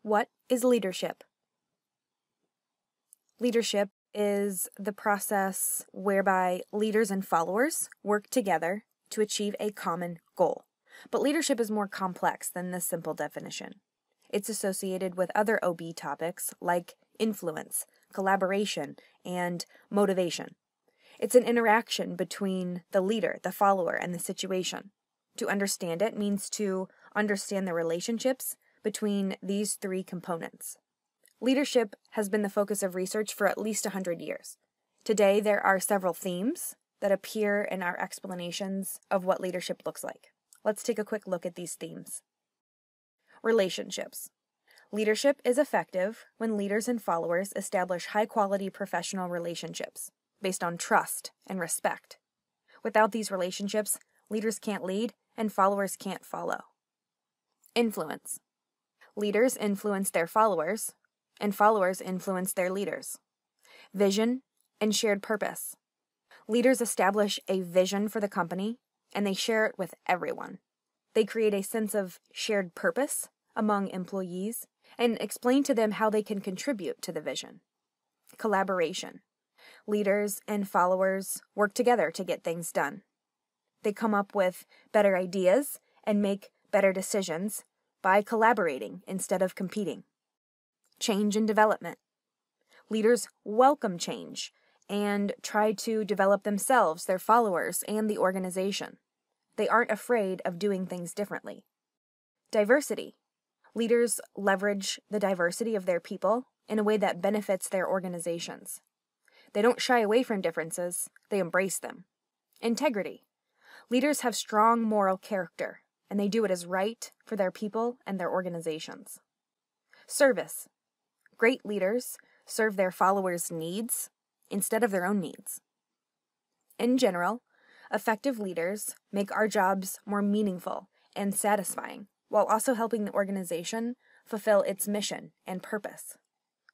What is leadership? Leadership is the process whereby leaders and followers work together to achieve a common goal. But leadership is more complex than this simple definition. It's associated with other OB topics like influence, collaboration, and motivation. It's an interaction between the leader, the follower, and the situation. To understand it means to understand the relationships between these three components. Leadership has been the focus of research for at least 100 years. Today, there are several themes that appear in our explanations of what leadership looks like. Let's take a quick look at these themes. Relationships. Leadership is effective when leaders and followers establish high-quality professional relationships based on trust and respect. Without these relationships, leaders can't lead and followers can't follow. Influence. Leaders influence their followers, and followers influence their leaders. Vision and shared purpose. Leaders establish a vision for the company, and they share it with everyone. They create a sense of shared purpose among employees and explain to them how they can contribute to the vision. Collaboration. Leaders and followers work together to get things done. They come up with better ideas and make better decisions by collaborating instead of competing. Change and development. Leaders welcome change and try to develop themselves, their followers, and the organization. They aren't afraid of doing things differently. Diversity. Leaders leverage the diversity of their people in a way that benefits their organizations. They don't shy away from differences, they embrace them. Integrity. Leaders have strong moral character, and they do what is right for their people and their organizations. Service. Great leaders serve their followers' needs instead of their own needs. In general, effective leaders make our jobs more meaningful and satisfying, while also helping the organization fulfill its mission and purpose.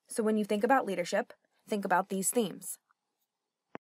So when you think about leadership, think about these themes.